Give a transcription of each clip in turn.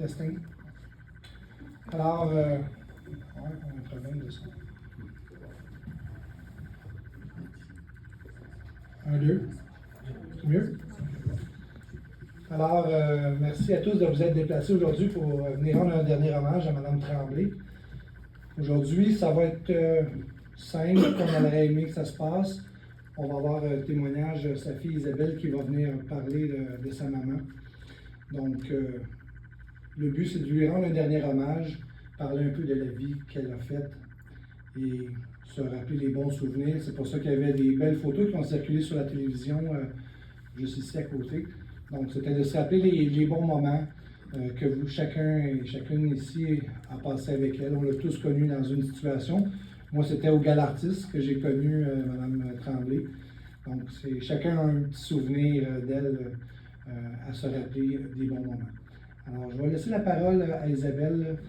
Testing. Alors, on a un problème de son. 1, 2. C'est mieux? Alors, merci à tous de vous être déplacés aujourd'hui pour venir rendre un dernier hommage à Mme Tremblay. Aujourd'hui, ça va être simple, comme on aurait aimé que ça se passe. On va avoir un témoignage de sa fille Isabelle qui va venir parler de sa maman. Donc, le but, c'est de lui rendre un dernier hommage, parler un peu de la vie qu'elle a faite et se rappeler les bons souvenirs. C'est pour ça qu'il y avait des belles photos qui ont circulé sur la télévision juste ici à côté. Donc, c'était de se rappeler les bons moments que vous, chacun et chacune ici, a passé avec elle. On l'a tous connu dans une situation. Moi, c'était au Galartis que j'ai connu Mme Tremblay. Donc, c'est chacun a un petit souvenir d'elle à se rappeler des bons moments. Alors, je vais laisser la parole à Isabelle,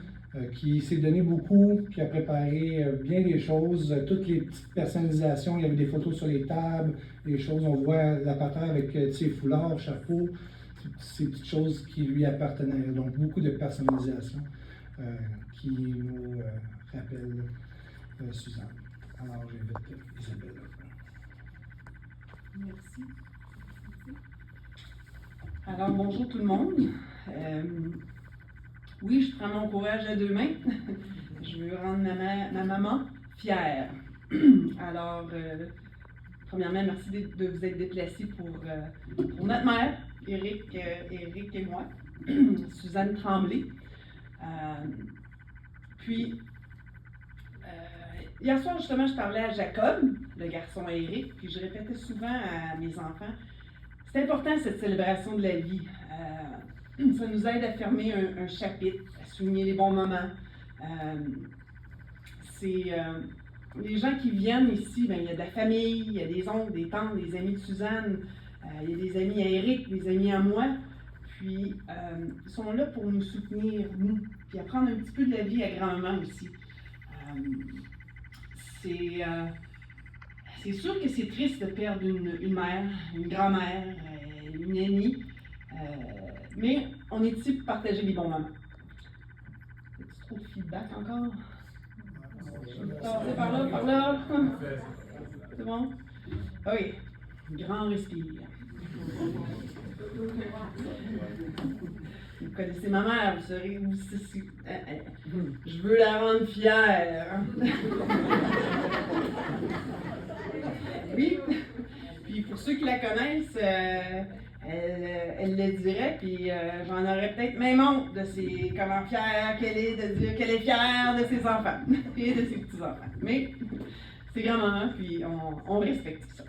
qui s'est donné beaucoup, qui a préparé bien des choses, toutes les petites personnalisations. Il y avait des photos sur les tables, des choses. On voit la patère avec ses foulards, chapeau, ces petites choses qui lui appartenaient. Donc, beaucoup de personnalisation qui nous rappellent Suzanne. Alors, j'invite Isabelle. Merci. Alors, bonjour tout le monde. Oui, je prends mon courage à deux mains. Je veux rendre ma maman fière. Alors, premièrement, merci de vous être déplacés pour notre mère, Éric et moi, Suzanne Tremblay. Puis, hier soir, justement, je parlais à Jacob, le garçon à Éric, puis je répétais souvent à mes enfants, c'est important cette célébration de la vie. Ça nous aide à fermer un chapitre, à souligner les bons moments. Les gens qui viennent ici, ben, il y a de la famille, il y a des oncles, des tantes, des amis de Suzanne, il y a des amis à Éric, des amis à moi. Puis, ils sont là pour nous soutenir, nous, puis apprendre un petit peu de la vie à grand-maman aussi. C'est sûr que c'est triste de perdre une mère, une grand-mère, une amie, mais on est ici pour partager les bons moments. As-tu trop de feedback encore? C'est par là, par là. C'est bon? Oui. Grand respire. Vous connaissez ma mère, vous saurez où c'est. Je veux la rendre fière. Oui. Puis pour ceux qui la connaissent, elle le dirait, puis j'en aurais peut-être même honte de comment fière qu'elle est de dire qu'elle est fière de ses enfants et de ses petits-enfants. Mais c'est grand-maman, puis on respecte ça.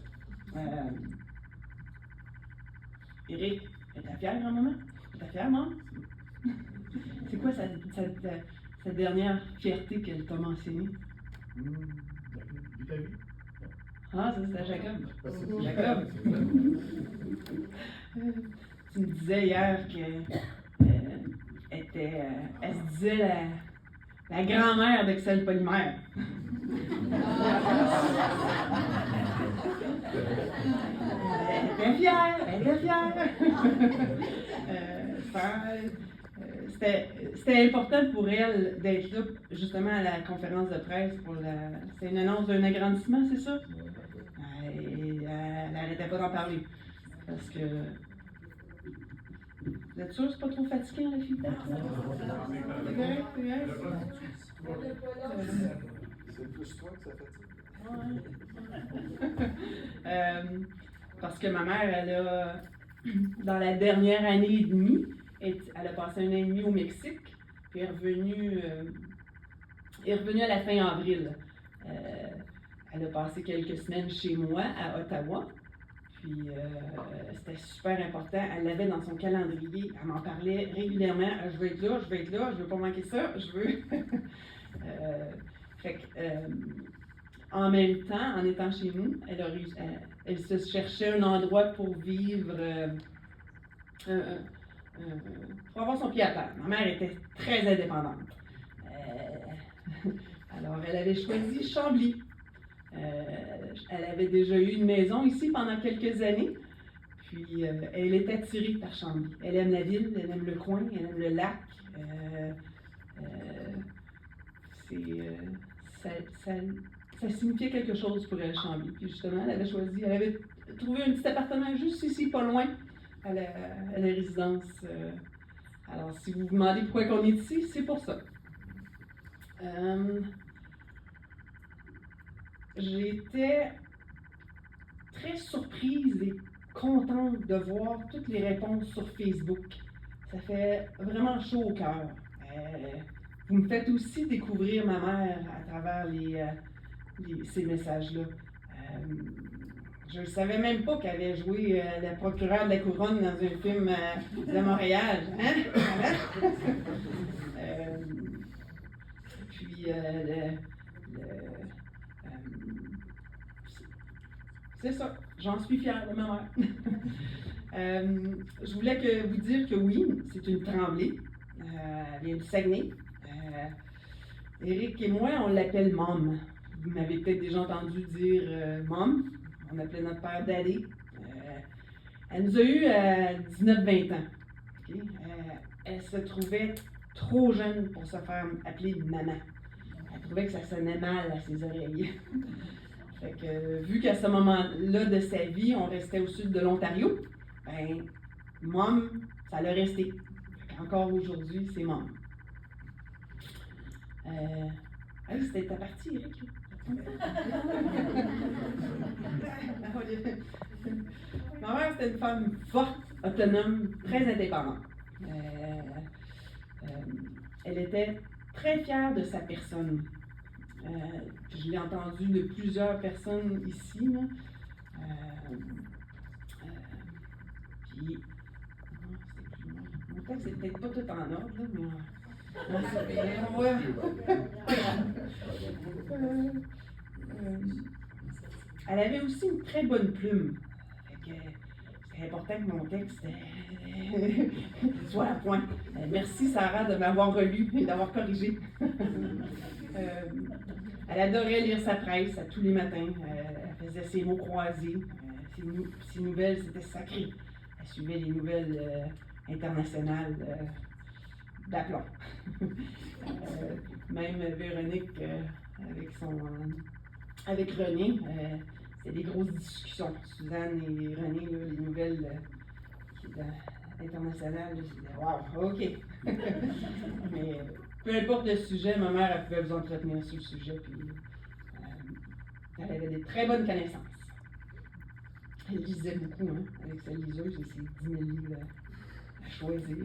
Éric, es-tu fière, grand-maman? Es-tu fière, maman? C'est quoi sa dernière fierté qu'elle t'a mentionnée? Ah, ça c'est à Jacob. Jacob. Tu me disais hier qu'elle se disait la grand-mère d'Excel Polymère. Elle était fière. C'était important pour elle d'être là, justement, à la conférence de presse. C'est une annonce d'un agrandissement, c'est ça? Elle n'arrêtait pas d'en parler. Parce que. Vous êtes sûr que c'est pas trop fatigant, la fille? C'est correct, c'est plus toi que ça fatigue. Parce que ma mère, elle a, dans la dernière année et demie, elle a passé un an et demi au Mexique, puis est revenue à la fin avril. Elle a passé quelques semaines chez moi, à Ottawa. Puis c'était super important. Elle l'avait dans son calendrier. Elle m'en parlait régulièrement. Je veux être là, je veux pas manquer ça, je veux. En même temps, en étant chez nous, elle se cherchait un endroit pour vivre, pour avoir son pied à terre. Ma mère était très indépendante. Alors, elle avait choisi Chambly. Elle avait déjà eu une maison ici pendant quelques années. Puis, elle est attirée par Chambly. Elle aime la ville, elle aime le coin, elle aime le lac. Ça signifiait quelque chose pour elle, Chambly. Puis justement, elle avait trouvé un petit appartement juste ici, pas loin, à la résidence. Alors, si vous vous demandez pourquoi on est ici, c'est pour ça. J'étais très surprise et contente de voir toutes les réponses sur Facebook. Ça fait vraiment chaud au cœur. Vous me faites aussi découvrir ma mère à travers ces messages-là. Je ne savais même pas qu'elle avait joué la procureure de la Couronne dans un film de Montréal. Hein? Puis, c'est ça, j'en suis fière de ma mère. Je voulais vous dire que oui, c'est une Tremblay. Elle vient du Saguenay. Éric et moi, on l'appelle Mom. Vous m'avez peut-être déjà entendu dire Mom. On appelait notre père Daddy. Elle nous a eu à 19-20 ans. Okay? Elle se trouvait trop jeune pour se faire appeler maman. Elle trouvait que ça sonnait mal à ses oreilles. Fait que, vu qu'à ce moment-là de sa vie, on restait au sud de l'Ontario, ben, Mom, ça l'a resté. Encore aujourd'hui, c'est Mom. C'était ta partie, Eric. Ma mère, c'était une femme forte, autonome, très indépendante. Elle était très fière de sa personne. Je l'ai entendu de plusieurs personnes ici. Là. Puis, mon texte n'est peut-être pas tout en ordre, là, mais elle avait aussi une très bonne plume. C'est important que mon texte soit à point. Merci Sarah de m'avoir relu et d'avoir corrigé. Elle adorait lire sa presse à tous les matins. Elle faisait ses mots croisés. Ses nouvelles, c'était sacré. Elle suivait les nouvelles internationales d'aplomb. Même Véronique, avec René, c'était des grosses discussions. Suzanne et René, là, les nouvelles internationales, c'était wow, ok. Mais peu importe le sujet, ma mère, elle pouvait vous entretenir sur le sujet, puis elle avait des très bonnes connaissances. Elle lisait beaucoup, hein, avec sa liseuse et ses 10 000 livres à choisir.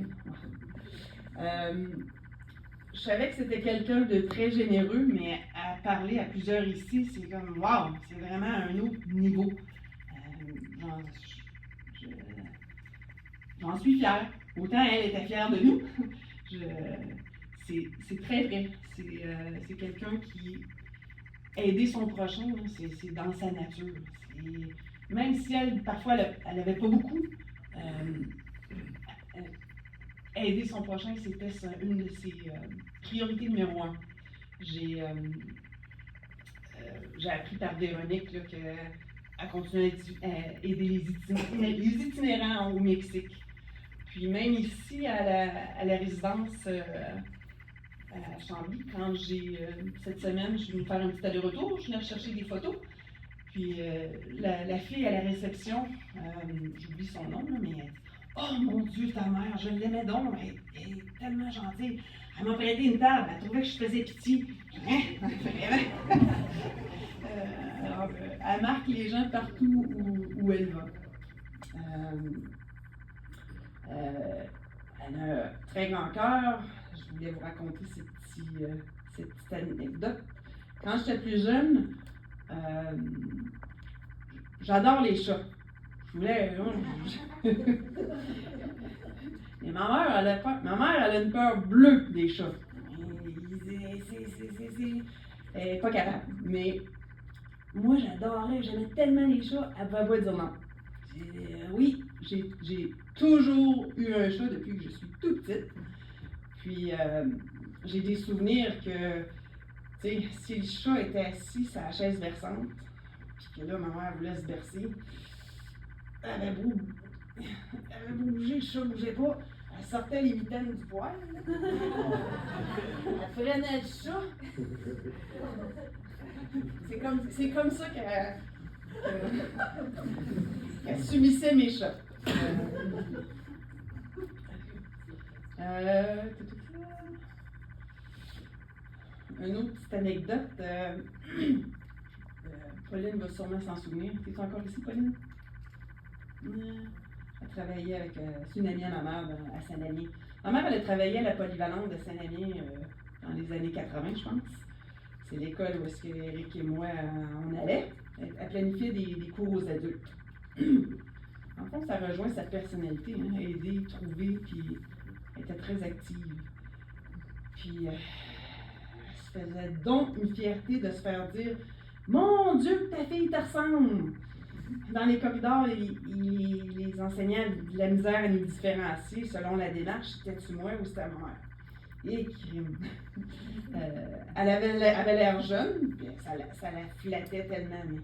Je savais que c'était quelqu'un de très généreux, mais à parler à plusieurs ici, c'est comme wow, c'est vraiment un autre niveau. J'en suis fière. Autant elle était fière de nous. C'est très vrai. C'est quelqu'un qui aider son prochain, c'est dans sa nature. Même si elle, parfois, elle n'avait pas beaucoup, aider son prochain, c'était une de ses priorités numéro 1. J'ai appris par Véronique qu'elle continuait à aider les itinérants au Mexique. Puis même ici, à la résidence à Chambly, quand cette semaine, je suis venue faire un petit aller-retour, je venais chercher des photos. Puis la fille à la réception, j'oublie son nom, là, mais oh mon Dieu, ta mère, je l'aimais donc, elle est tellement gentille. Elle m'a prêté une table, elle trouvait que je faisais pitié. Hein? Alors, elle marque les gens partout où elle va. Elle a un très grand cœur. Je voulais vous raconter cette petite anecdote. Quand j'étais plus jeune, j'adore les chats. Je voulais. Mais ma mère, elle a une peur bleue des chats. Elle n'est pas capable. Mais moi, j'aimais tellement les chats, elle ne pouvait pas dire non. Oui, j'ai toujours eu un chat depuis que je suis toute petite. Puis, j'ai des souvenirs que, tu sais, si le chat était assis sur la chaise berçante, puis que là, ma mère voulait se bercer, elle avait beau Elle avait bougé, le chat bougeait pas. Elle sortait les mitaines du poêle. Elle freinait le chat. C'est comme ça qu'elle subissait mes chats. Une autre petite anecdote. Pauline va sûrement s'en souvenir. Es-tu encore ici, Pauline? Elle travaillait avec. C'est une amie à ma mère à Saint-Damien. Ma mère, elle a travaillé à la polyvalente de Saint-Damien dans les années 80, je pense. C'est l'école où est-ce que Eric et moi, on allait. Elle planifiait des cours aux adultes. En fond, ça rejoint sa personnalité, hein, aider, trouver, puis elle était très active. Puis, ça faisait donc une fierté de se faire dire « Mon Dieu, ta fille te ressemble! » Dans les corridors, les enseignants avaient de la misère à nous différencier selon la démarche, c'était-tu moi ou c'était ma mère. Et crime! Elle avait l'air jeune, puis ça la flattait tellement, mais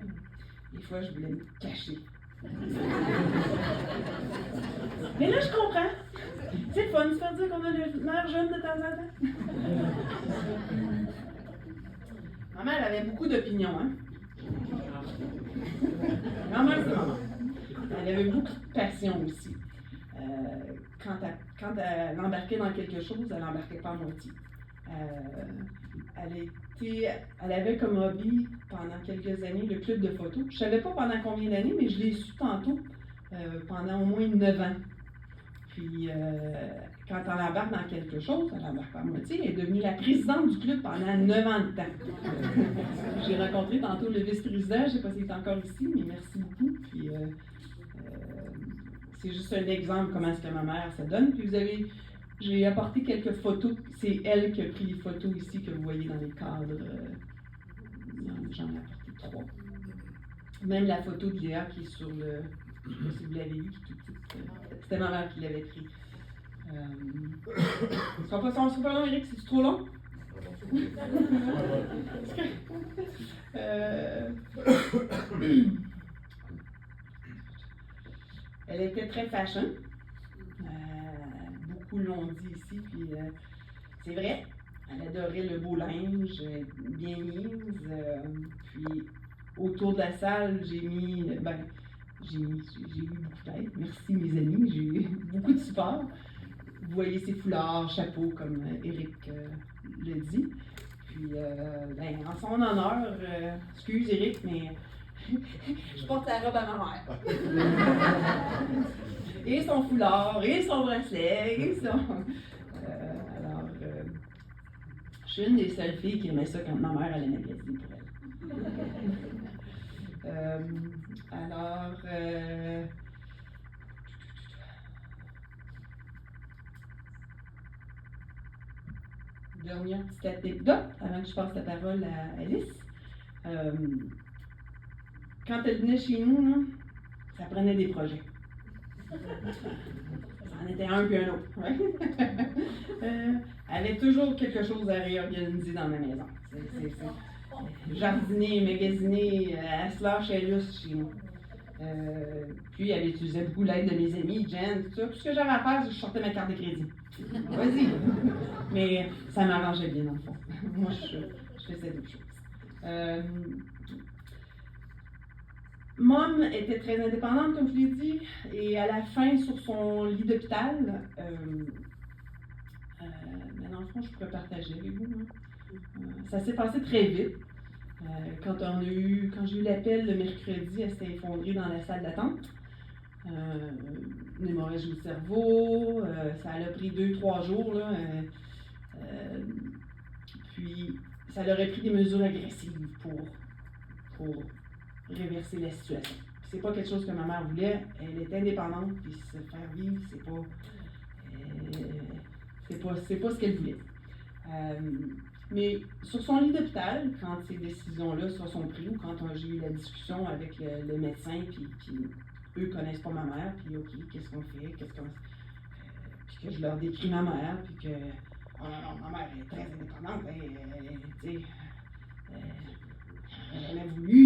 des fois, je voulais me cacher. Mais là, je comprends. C'est le fun de se faire dire qu'on a l'air jeune de temps en temps. Ma mère avait beaucoup d'opinions, hein? Ma mère, c'est maman. Elle avait beaucoup de passion aussi. Quand elle embarquait dans quelque chose, elle n'embarquait pas à moitié. Elle avait comme hobby pendant quelques années le club de photo. Je ne savais pas pendant combien d'années, mais je l'ai su tantôt, pendant au moins 9 ans. Puis, quand elle embarque dans quelque chose, elle embarque pas à moitié, elle est devenue la présidente du club pendant 9 ans de temps. J'ai rencontré tantôt le vice-président, je ne sais pas s'il est encore ici, mais merci beaucoup. Puis, c'est juste un exemple comment est-ce que ma mère se donne. Puis j'ai apporté quelques photos. C'est elle qui a pris les photos ici que vous voyez dans les cadres. J'en ai apporté 3. Même la photo de Léa qui est sur le. Je ne sais pas si vous l'avez vu, qui est toute petite. C'était ma mère qui l'avait pris. Ce sera pas long, Eric, c'est trop long? Elle était très fashion. Beaucoup l'ont dit ici, puis c'est vrai. Elle adorait le beau linge, bien mise. Puis autour de la salle, j'ai eu beaucoup d'aide. Merci mes amis, j'ai eu beaucoup de support. Vous voyez ses foulards, chapeaux, comme Eric le dit. Puis, en son honneur, excuse Eric, mais je porte la robe à ma mère. Et son foulard, et son bracelet, et son. Je suis une des seules filles qui aimait ça quand ma mère allait magasiner pour elle. Dernière petite anecdote avant que je passe la parole à Alice. Quand elle venait chez nous, là, ça prenait des projets. Ça en était un puis un autre. Ouais. Elle avait toujours quelque chose à réorganiser dans ma maison. Jardiner, magasiner, elle se lâchait juste chez nous. Puis elle utilisait beaucoup l'aide de mes amis, Jen, tout ça. Tout ce que j'avais à faire, c'est que je sortais ma carte de crédit. Vas-y. Mais ça m'arrangeait bien, dans le fond. Moi, je faisais d'autres choses. Mom était très indépendante, comme je l'ai dit, et à la fin, sur son lit d'hôpital, mais dans le fond, je pourrais partager avec vous. Hein. Ça s'est passé très vite. Quand j'ai eu l'appel le mercredi, elle s'était effondrée dans la salle d'attente. Une hémorragie au cerveau, ça a pris 2-3 jours. Là, puis, ça leur a pris des mesures agressives pour réverser la situation. C'est pas quelque chose que ma mère voulait. Elle est indépendante, puis se faire vivre, c'est pas ce qu'elle voulait. Mais sur son lit d'hôpital, quand ces décisions-là se sont prises, ou quand j'ai eu la discussion avec le médecin, puis eux connaissent pas ma mère, puis OK, qu'est-ce qu'on fait, puis que je leur décris ma mère, puis que oh non, ma mère est très indépendante, elle a voulu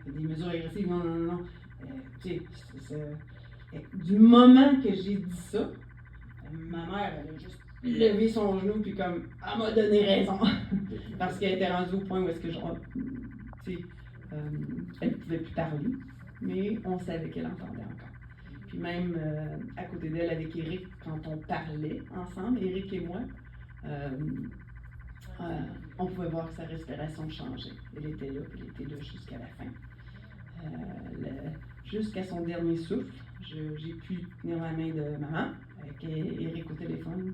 des mesures agressives, non. Du moment que j'ai dit ça, ma mère, elle a juste levé son genou, puis comme, elle m'a donné raison. Parce qu'elle était rendue au point où est-ce que, genre, tu sais, elle ne pouvait plus parler, mais on savait qu'elle entendait encore. Puis même à côté d'elle, avec Eric, quand on parlait ensemble, Eric et moi, on pouvait voir que sa respiration changeait. Elle était là, puis elle était là jusqu'à la fin. Jusqu'à son dernier souffle, j'ai pu tenir la main de maman, avec Eric au téléphone.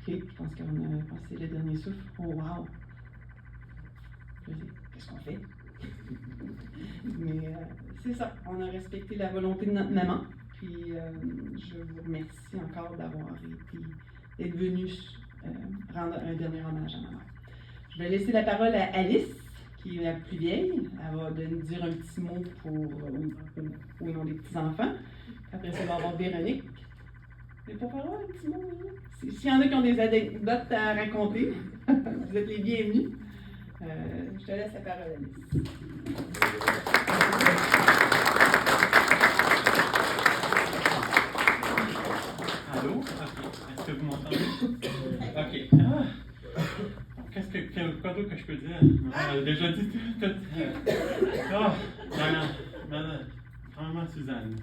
OK, je pense qu'on a passé le dernier souffle. Oh, wow! Je dis, qu'est-ce qu'on fait? Mais c'est ça, on a respecté la volonté de notre maman. Puis je vous remercie encore d'être venu rendre un dernier hommage à ma mère. Je vais laisser la parole à Alice, qui est la plus vieille. Elle va nous dire un petit mot au nom des petits-enfants. Après ça, on va avoir Véronique. Mais pour faire un petit mot, s'il y en a qui ont des anecdotes à raconter, vous êtes les bienvenus. Je te laisse la parole, Alice. Allô? Est-ce que vous m'entendez? OK. Quoi d'autre que je peux dire? On a déjà dit tout. Vraiment, Suzanne.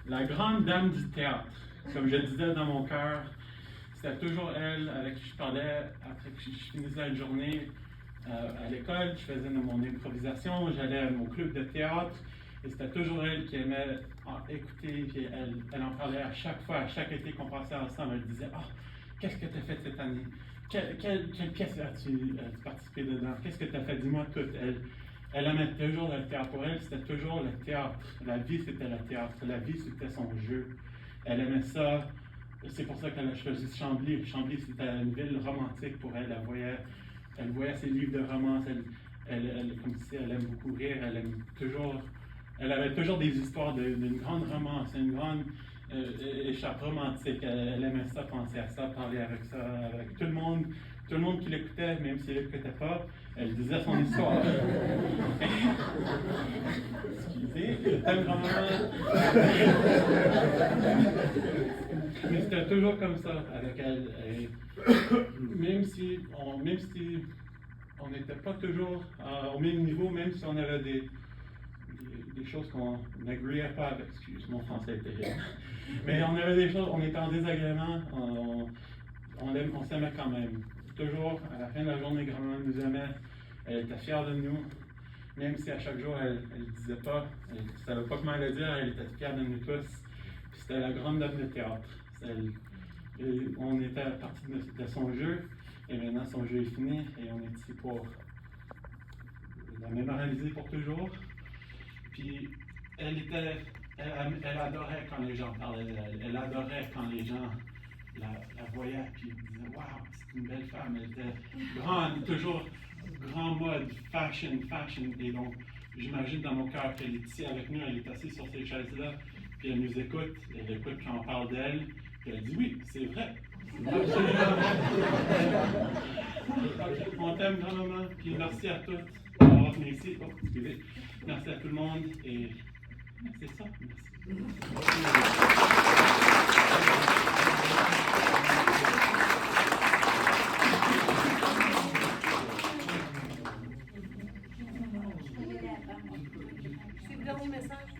La grande dame du théâtre. Comme je disais dans mon cœur, c'était toujours elle avec qui je parlais après que je finissais la journée à l'école. Je faisais mon improvisation, j'allais à mon club de théâtre. Et c'était toujours elle qui aimait écouter, puis elle en parlait à chaque fois, à chaque été qu'on passait ensemble. Elle disait, qu'est-ce que tu as fait cette année? Quelle pièce as-tu participé dedans? Qu'est-ce que tu as fait? Dis-moi tout. Elle aimait toujours le théâtre. Pour elle, c'était toujours le théâtre. La vie, c'était le théâtre. La vie, c'était son jeu. Elle aimait ça. C'est pour ça qu'elle a choisi Chambly. Chambly, c'était une ville romantique pour elle. Elle voyait ses livres de romance. Comme si elle aime beaucoup rire. Elle avait toujours des histoires d'une grande romance, une grande échappe romantique. Elle aimait ça, penser à ça, parler avec tout le monde. Tout le monde qui l'écoutait, même si elle l'écoutait pas, elle disait son histoire. Excusez, je t'aime grand-maman. Mais c'était toujours comme ça avec elle. Et même si on n'était pas toujours au même niveau, même si on avait des choses qu'on n'agréait pas avec. Excuse, mon français est terrible. Mais on avait des choses, on était en désagrément, on s'aimait quand même. Toujours, à la fin de la journée, grand-maman nous aimait, elle était fière de nous, même si à chaque jour, elle ne disait pas, elle ne savait pas comment le dire, elle était fière de nous tous. Puis c'était la grande dame de théâtre. On était partie de son jeu, et maintenant son jeu est fini, et on est ici pour la mémorialiser pour toujours. Puis elle adorait quand les gens parlaient d'elle. Elle adorait quand les gens la voyaient puis disaient waouh, c'est une belle femme. Elle était grande, toujours grand mode, fashion. Et donc, j'imagine dans mon cœur qu'elle est ici avec nous, elle est assise sur ces chaises-là, puis elle nous écoute, elle écoute quand on parle d'elle, puis elle dit oui, c'est vrai. On t'aime grand-maman, puis merci à tous d'avoir venu ici. Excusez. Merci à tout le monde et c'est ça. Merci. C'est le dernier message.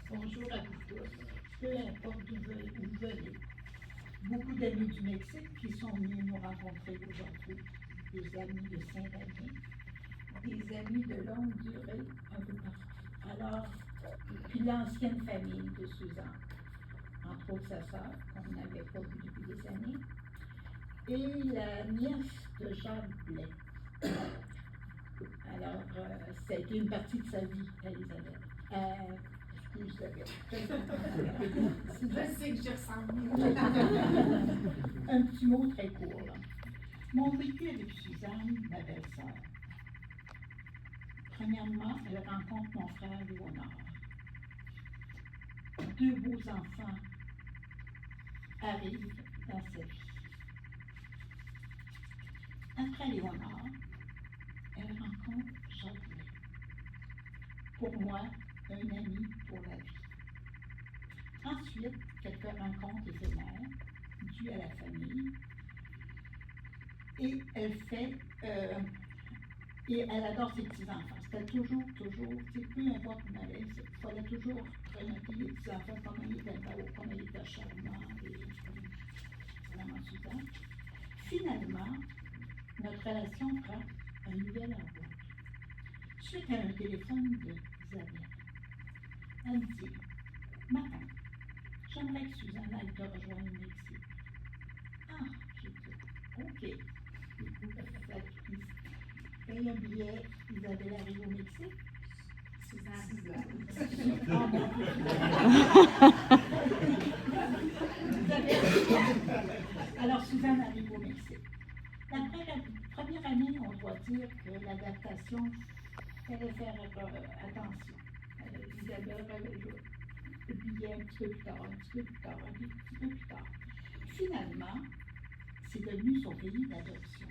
Bonjour à vous tous, peu importe d'où vous venez. Beaucoup d'amis du Mexique qui sont venus nous rencontrer aujourd'hui, des amis de Saint-Damien, des amis de longue durée un peu partout. Alors, puis l'ancienne famille de Suzanne, entre autres sa sœur, qu'on n'avait pas vue depuis des années, et la nièce de Jacques Blais. Alors, ça a été une partie de sa vie, Elisabeth. Je sais que je ressemble. Un petit mot très court. Là. Mon vécu avec Suzanne, ma belle-sœur. Premièrement, elle rencontre mon frère Léonard. Deux beaux enfants arrive dans sa vie. Après Léonard, elle rencontre Jacques Blais. Pour moi, un ami pour la vie. Ensuite, quelques rencontres éphémères dues à la famille. Et et elle adore ses petits-enfants. C'était toujours, tu sais, peu importe où elle allait, il fallait toujours renoter les petits-enfants, comment ils étaient beaux, comment ils étaient charmants, et vraiment Suzanne. Finalement, notre relation prend un nouvel envoi. Suite à un téléphone d'Isabelle, elle me dit, Maman, j'aimerais que Suzanne aille te rejoindre au Mexique. Ah, j'ai dit, OK. Paye un billet, Isabelle arrive au Mexique. Suzanne. Ah, mon Dieu. Alors, Suzanne arrive au Mexique. La première année, on doit dire que l'adaptation fallait faire attention. Isabelle avait le billet un petit peu plus tard, un petit peu plus tard, un petit peu plus tard. Finalement, c'est devenu son pays d'adoption.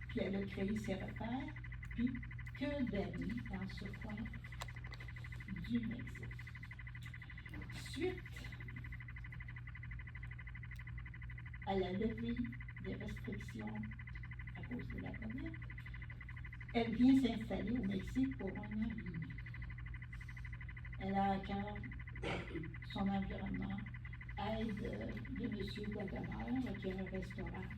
Puis elle a créé ses repères, puis que d'amis dans ce coin du Mexique. Suite à la levée des restrictions à cause de la COVID, elle vient s'installer au Mexique pour 1 an et demi. Elle a à cœur son environnement, aide de M. Guatemala, qui a un restaurant.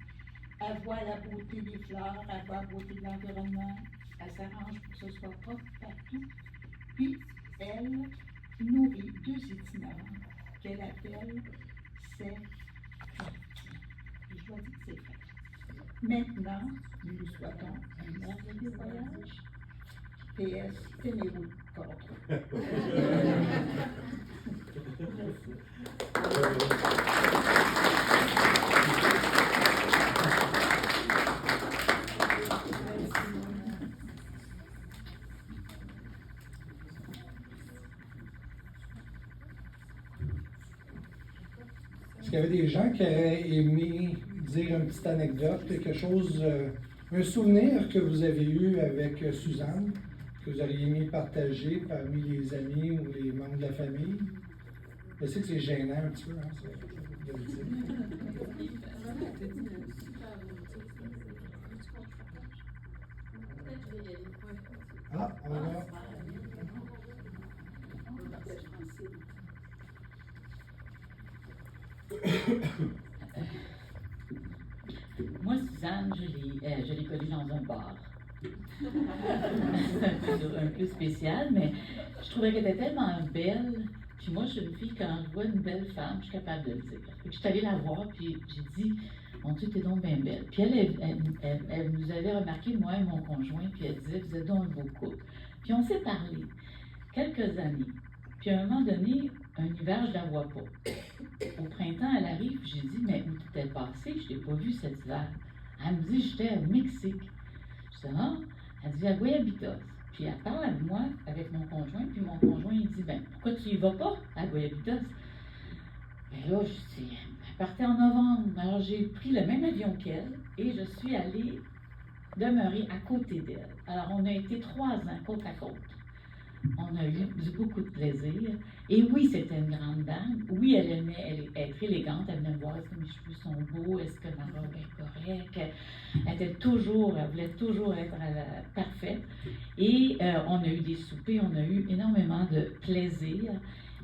Elle voit la beauté des fleurs, elle voit la beauté de l'environnement, elle s'arrange pour que ce soit propre partout. Puis, elle nourrit 2 itinérants qu'elle appelle ses frères. Et je dois dire que c'est vrai. Maintenant, nous nous souhaitons un merveilleux voyage. PS, tenez-vous contre. Est-ce qu'il y avait des gens qui auraient aimé dire une petite anecdote, quelque chose, un souvenir que vous avez eu avec Suzanne, que vous auriez aimé partager parmi les amis ou les membres de la famille? Je sais que c'est gênant un petit peu, hein, de le dire. Ah, on va. Moi, Suzanne, je l'ai connue dans un bar. C'est un peu spécial, mais je trouvais qu'elle était tellement belle. Puis moi, je suis une fille, quand je vois une belle femme, je suis capable de le dire. Fait que je suis allée la voir, puis j'ai dit, mon Dieu, t'es donc bien belle. Puis elle nous avait remarqué, moi et mon conjoint, puis elle disait, vous êtes donc un beau couple. Puis on s'est parlé quelques années. Puis à un moment donné, un hiver, je ne la vois pas. Au printemps, elle arrive, puis j'ai dit, mais où t'étais passée? Je ne t'ai pas vue cet hiver. Elle me dit, j'étais au Mexique. Je dis, ah? Elle dit, à Guayabitos. Puis elle parle avec moi, avec mon conjoint, puis mon conjoint, il dit, ben, pourquoi tu y vas pas à Guayabitos? Et là, je dis, elle partait en novembre. Alors j'ai pris le même avion qu'elle et je suis allée demeurer à côté d'elle. Alors on a été 3 ans côte à côte. On a eu beaucoup de plaisir. Et oui, c'était une grande dame. Oui, elle aimait être élégante. Elle venait me voir, est-ce que mes cheveux sont beaux? Est-ce que ma robe est correcte? Elle voulait toujours être parfaite. Et on a eu des soupers, on a eu énormément de plaisir.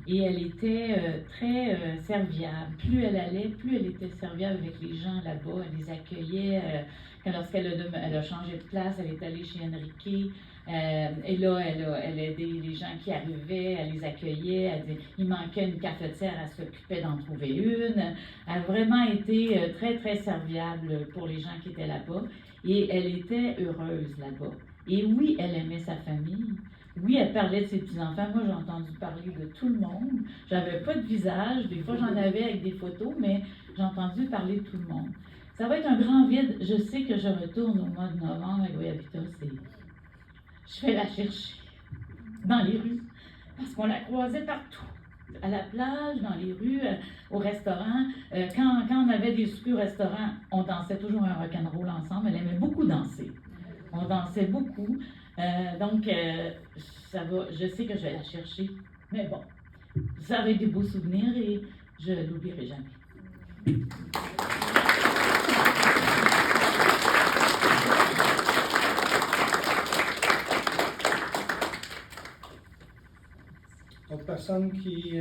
Et elle était très serviable. Plus elle allait, plus elle était serviable avec les gens là-bas. Elle les accueillait. Lorsqu'elle a changé de place, elle est allée chez Enrique. Et là, elle aidait les gens qui arrivaient, elle les accueillait, il manquait une cafetière, elle s'occupait d'en trouver une. Elle a vraiment été très, très serviable pour les gens qui étaient là-bas. Et elle était heureuse là-bas. Et oui, elle aimait sa famille. Oui, elle parlait de ses petits-enfants. Moi, j'ai entendu parler de tout le monde. J'avais pas de visage. Des fois, j'en avais avec des photos, mais j'ai entendu parler de tout le monde. Ça va être un grand vide. Je sais que je retourne au mois de novembre à Guayabitos et je vais la chercher dans les rues parce qu'on la croisait partout. à la plage, dans les rues, au restaurant. Quand on avait des soupers au restaurant, on dansait toujours un rock'n'roll ensemble. Elle aimait beaucoup danser. On dansait beaucoup. Donc, ça va, je sais que je vais la chercher. Mais bon, ça va être des beaux souvenirs et je ne l'oublierai jamais. D'autres personnes qui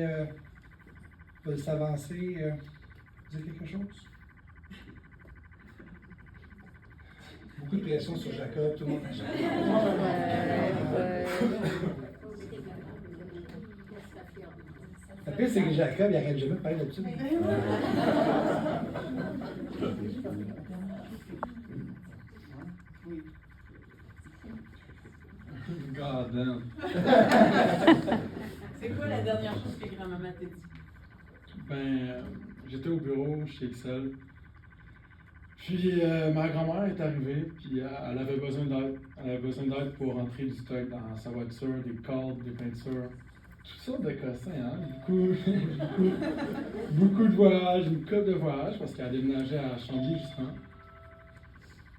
veulent s'avancer, dire quelque chose? Beaucoup de pression sur Jacob, tout le monde a Le pire, c'est que Jacob, il arrête jamais de parler là-dessus. God damn. C'est quoi la dernière chose que grand-maman t'a dit? J'étais au bureau chez Excel. Puis ma grand-mère est arrivée, puis elle avait besoin d'aide. Elle avait besoin d'aide pour rentrer du stock dans sa voiture, des cordes, des peintures, toutes sortes de cossins, hein? Beaucoup de voyages, une couple de voyages, parce qu'elle a déménagé à Chambly, justement.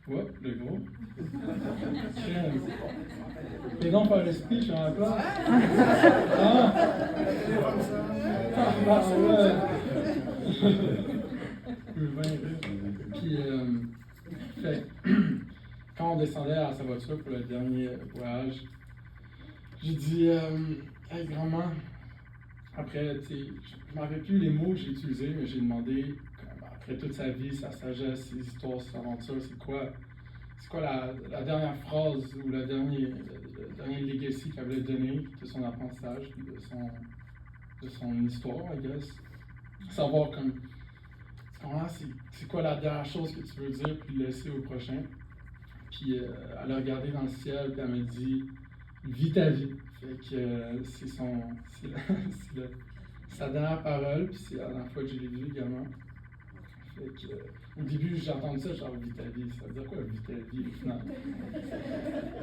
Ouais, le gros. Et donc, par le speech en place. Ah! Puis, fait, quand on descendait à sa voiture pour le dernier voyage, j'ai dit, hey, grand-mère, après, tu sais, je ne me rappelle plus les mots que j'ai utilisés, mais j'ai demandé, après toute sa vie, sa sagesse, ses histoires, ses aventures, c'est quoi la dernière phrase ou le dernier legacy qu'elle voulait donner de son apprentissage, de son histoire, I guess. Savoir comme, c'est quoi la dernière chose que tu veux dire, puis laisser au prochain. Puis elle a regardé dans le ciel, puis elle m'a dit, vis ta vie. Fait que c'est sa dernière parole, puis c'est la dernière fois que je l'ai vue également. Fait que, au début, j'ai entendu ça, genre, vis ta vie. Ça veut dire quoi, vis ta vie, au final?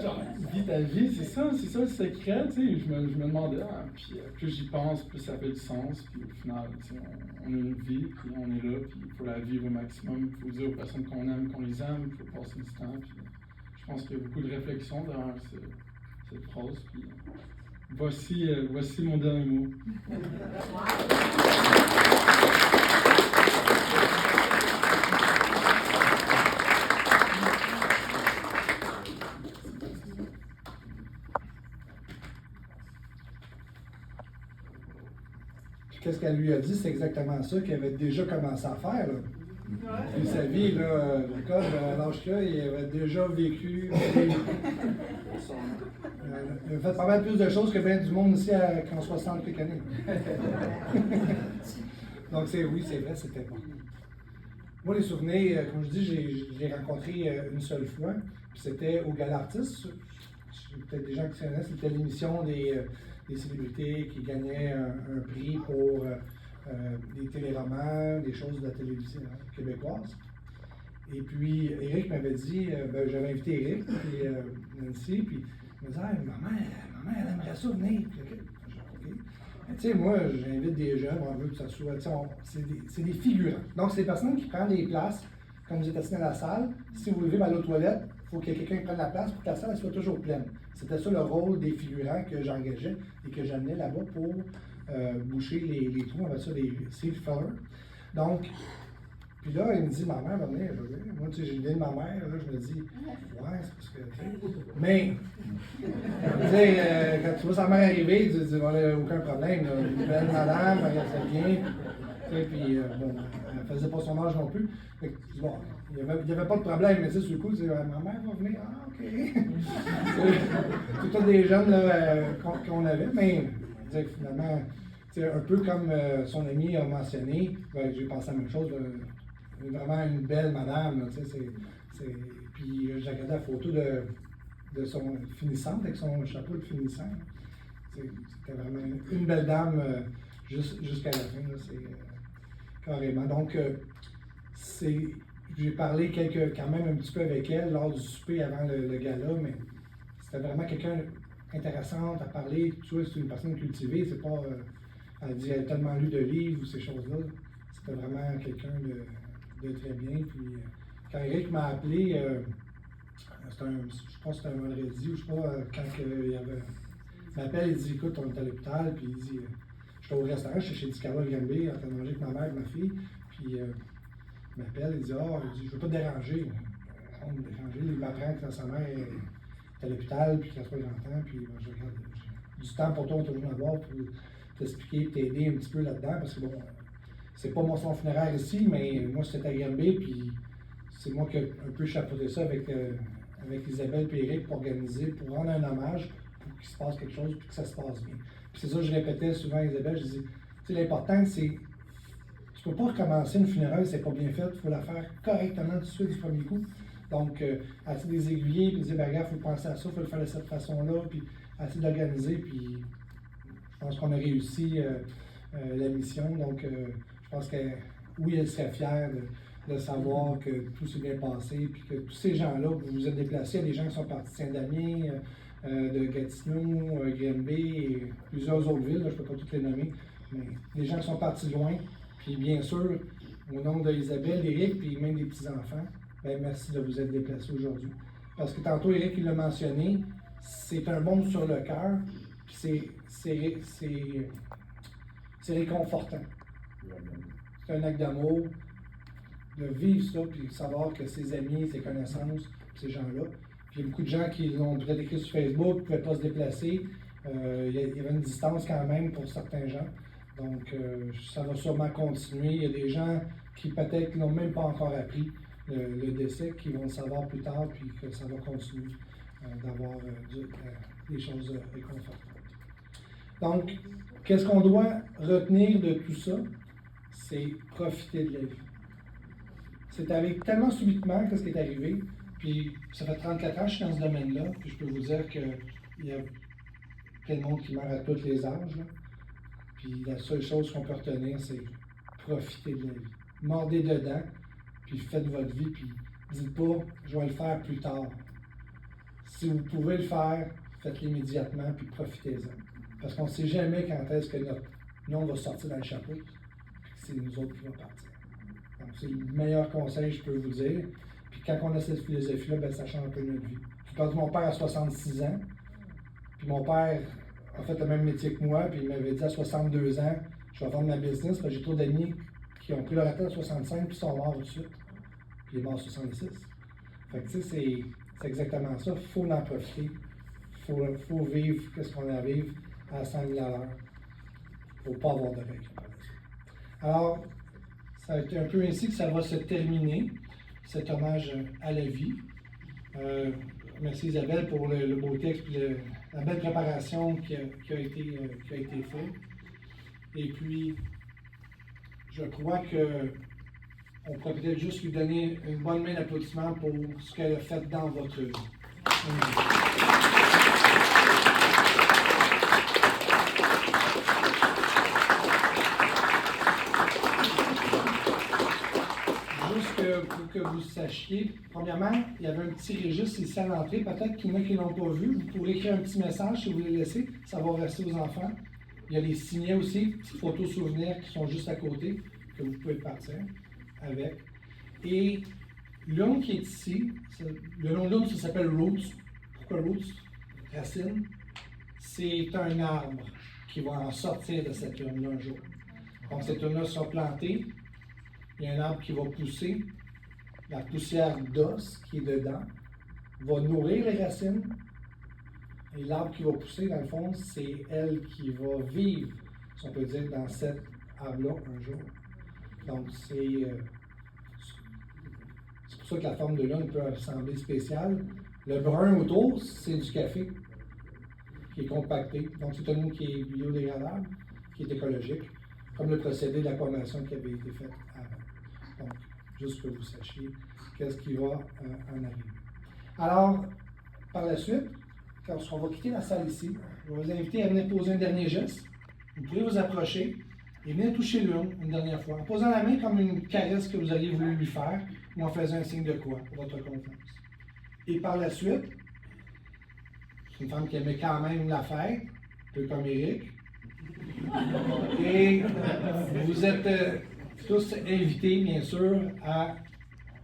Genre, vis ta vie, c'est ça le secret, tu sais. Je me demandais, hein, puis plus j'y pense, plus ça fait du sens, puis au final, tu sais, on a une vie, puis on est là, puis il faut la vivre au maximum. Il faut dire aux personnes qu'on aime, qu'on les aime, il faut passer du temps, puis je pense qu'il y a beaucoup de réflexion derrière cette phrase, puis voici mon dernier mot. Qu'est-ce qu'elle lui a dit? C'est exactement ça qu'il avait déjà commencé à faire. Là. Puis sa vie, là, Jacob, à l'âge qu'il a, il avait déjà vécu. Il a fait pas mal plus de choses que bien du monde ici qu'en 60 quelques années. Donc, oui, c'est vrai, c'était bon. Moi, les souvenirs, comme je dis, je l'ai rencontré une seule fois. Puis c'était au Gala Artiste. Peut-être des gens qui connaissent, c'était l'émission des célébrités qui gagnaient un prix pour des téléromans, des choses de la télévision québécoise. Et puis, Eric m'avait dit, j'avais invité Eric et Nancy, puis il me disait, hey, maman, elle aimerait ça venir. Okay. Tu sais, moi, j'invite des jeunes, on veut que ça soit, c'est des figurants. Donc, c'est des personnes qui prennent des places, quand vous êtes assis dans la salle. Si vous levez à l'autre toilette, il faut que quelqu'un prenne la place pour que la salle soit toujours pleine. C'était ça le rôle des figurants que j'engageais et que j'amenais là-bas pour boucher les trous, on va ça des seat fillers. Donc, puis là, il me dit, ma mère va venir. Moi, tu sais, j'ai l'idée de ma mère, là, je me dis, ouais, c'est parce que, mais, tu sais, quand tu vois sa mère arriver, tu dis, voilà, aucun problème, là, une belle madame, elle restait bien. Puis, bon, elle faisait pas son âge non plus. Fait que, bon, il n'y avait pas de problème, mais tu sais, sur le coup, tu dis, ma mère va venir, ah, ok. C'est tous des jeunes là, qu'on avait, mais finalement, un peu comme son ami a mentionné, j'ai pensé à la même chose, vraiment une belle madame, là, puis j'ai regardé la photo de son finissante, avec son chapeau de finissant. C'était vraiment une belle dame jusqu'à la fin, là, carrément. Donc, j'ai parlé quand même un petit peu avec elle lors du souper avant le gala, mais c'était vraiment quelqu'un intéressante à parler. Tu vois, c'est une personne cultivée, c'est pas Elle dit elle a tellement lu de livres ou ces choses-là. C'était vraiment quelqu'un de très bien. Puis quand Eric m'a appelé, je pense que c'était un vendredi ou je sais pas, quand il y avait. Il m'appelle, il dit écoute, on est à l'hôpital, puis il dit j'étais au restaurant, j'étais chez Discala Granby, en train de manger avec ma mère et ma fille. Puis il m'appelle, il dit je veux pas te déranger. On me déranger. Il m'apprend que sa mère est à l'hôpital, puis qu'elle soit grand-temps, puis je regarde. Du temps pour toi, on toujours en avoir pour t'expliquer, t'aider un petit peu là-dedans, parce que bon, c'est pas mon salon funéraire ici, mais moi c'était à Granby, puis c'est moi qui ai un peu chapeauté ça avec Isabelle et Eric pour organiser, pour rendre un hommage, pour qu'il se passe quelque chose, puis que ça se passe bien. Puis c'est ça que je répétais souvent à Isabelle, je disais, tu sais, l'important c'est, tu peux pas recommencer une funéraille, c'est pas bien fait, il faut la faire correctement tout de suite du premier coup. Donc, essayer des aiguillés, puis dire, ben regarde, il faut penser à ça, il faut le faire de cette façon-là, puis essayer d'organiser, puis je pense qu'on a réussi la mission. Donc, je pense que oui, elle serait fière de savoir que tout s'est bien passé, puis que tous ces gens-là, vous vous êtes déplacés, il y a des gens qui sont partis de Saint-Damien, de Gatineau, Granby, et plusieurs autres villes, là, je ne peux pas toutes les nommer, mais des gens qui sont partis loin, puis bien sûr, au nom d'Isabelle, d'Éric, puis même des petits-enfants, ben, merci de vous être déplacés aujourd'hui. Parce que tantôt, Eric il l'a mentionné, c'est un baume sur le cœur, puis c'est réconfortant. C'est un acte d'amour, de vivre ça, puis de savoir que ses amis, ses connaissances, ces gens-là. Puis il y a beaucoup de gens qui l'ont peut-être écrit sur Facebook, ne pouvaient pas se déplacer. Il y avait une distance quand même pour certains gens. Donc, ça va sûrement continuer. Il y a des gens qui peut-être n'ont même pas encore appris le décès, qui vont le savoir plus tard, puis que ça va continuer d'avoir des choses réconfortantes. Donc, qu'est-ce qu'on doit retenir de tout ça? C'est profiter de la vie. C'est arrivé tellement subitement que ce qui est arrivé, puis ça fait 34 ans que je suis dans ce domaine-là, puis je peux vous dire qu'il y a plein de monde qui meurt à tous les âges, là. Puis la seule chose qu'on peut retenir, c'est profiter de la vie. Mordez dedans, puis faites votre vie, puis dites pas « je vais le faire plus tard ». Si vous pouvez le faire, faites-le immédiatement, puis profitez-en. Parce qu'on ne sait jamais quand est-ce que notre nom va sortir dans le chapeau, puis c'est nous autres qui vont partir. Donc c'est le meilleur conseil que je peux vous dire. Puis quand on a cette philosophie-là, ben, ça change un peu notre vie. J'ai perdu mon père à 66 ans, puis mon père a fait le même métier que moi, puis il m'avait dit à 62 ans, je vais vendre ma business, parce que j'ai trop d'amis qui ont pris leur retraite à 65 puis sont morts tout de suite. Puis il est mort à 66. Fait que tu sais, c'est exactement ça. Il faut en profiter. Il faut vivre ce qu'on a à vivre à 100 000 à l'heure. Il ne faut pas avoir de règles. Alors, ça a été un peu ainsi que ça va se terminer, cet hommage à la vie. Merci Isabelle pour le beau texte et la belle préparation qui a été faite. Et puis, je crois qu'on pourrait peut-être juste lui donner une bonne main d'applaudissement pour ce qu'elle a fait dans votre vie. Pour que vous sachiez, premièrement, il y avait un petit registre ici à l'entrée. Peut-être qu'il y en a qui ne l'ont pas vu. Vous pourrez écrire un petit message si vous voulez laisser. Ça va rester aux enfants. Il y a des signets aussi, petites photos souvenirs qui sont juste à côté, que vous pouvez partir avec. Et l'urne qui est ici, le nom de l'urne, ça s'appelle Roots. Pourquoi Roots? Racine. C'est un arbre qui va en sortir de cette urne-là un jour. Donc cette urne-là sera plantée. Il y a un arbre qui va pousser. La poussière d'os qui est dedans va nourrir les racines. Et l'arbre qui va pousser, dans le fond, c'est elle qui va vivre, si on peut dire, dans cet arbre-là un jour. Donc, c'est pour ça que la forme de l'urne peut sembler spéciale. Le brun autour, c'est du café qui est compacté. Donc, c'est un eau qui est biodégradable, qui est écologique, comme le procédé d'aquamation qui avait été fait avant. Donc, juste que vous sachiez qu'est-ce qui va en arriver. Alors, par la suite, quand on va quitter la salle ici, je vais vous inviter à venir poser un dernier geste. Vous pouvez vous approcher et venir toucher l'urne une dernière fois, en posant la main comme une caresse que vous auriez voulu lui faire, ou en faisant un signe de quoi pour votre confiance. Et par la suite, c'est une femme qui aimait quand même la fête, un peu comme Eric. Et vous êtes tous invités, bien sûr, à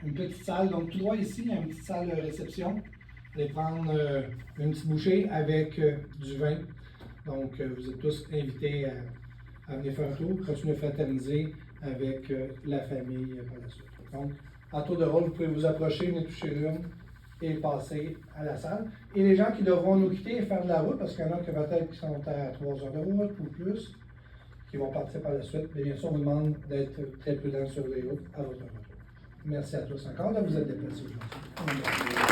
une petite salle. Donc, tout droit ici, il y a une petite salle de réception. Vous allez prendre une petite bouchée avec du vin. Donc, vous êtes tous invités à venir faire un tour, continuer à fraterniser avec la famille par la suite. Donc, en tour de rôle, vous pouvez vous approcher, venir toucher l'urne et passer à la salle. Et les gens qui devront nous quitter et faire de la route, parce qu'il y en a qui peut-être qui sont à 3 heures de route ou plus, qui vont partir par la suite, mais bien sûr, on vous demande d'être très prudent sur les routes à votre retour. Merci à tous encore de vous être déplacés aujourd'hui.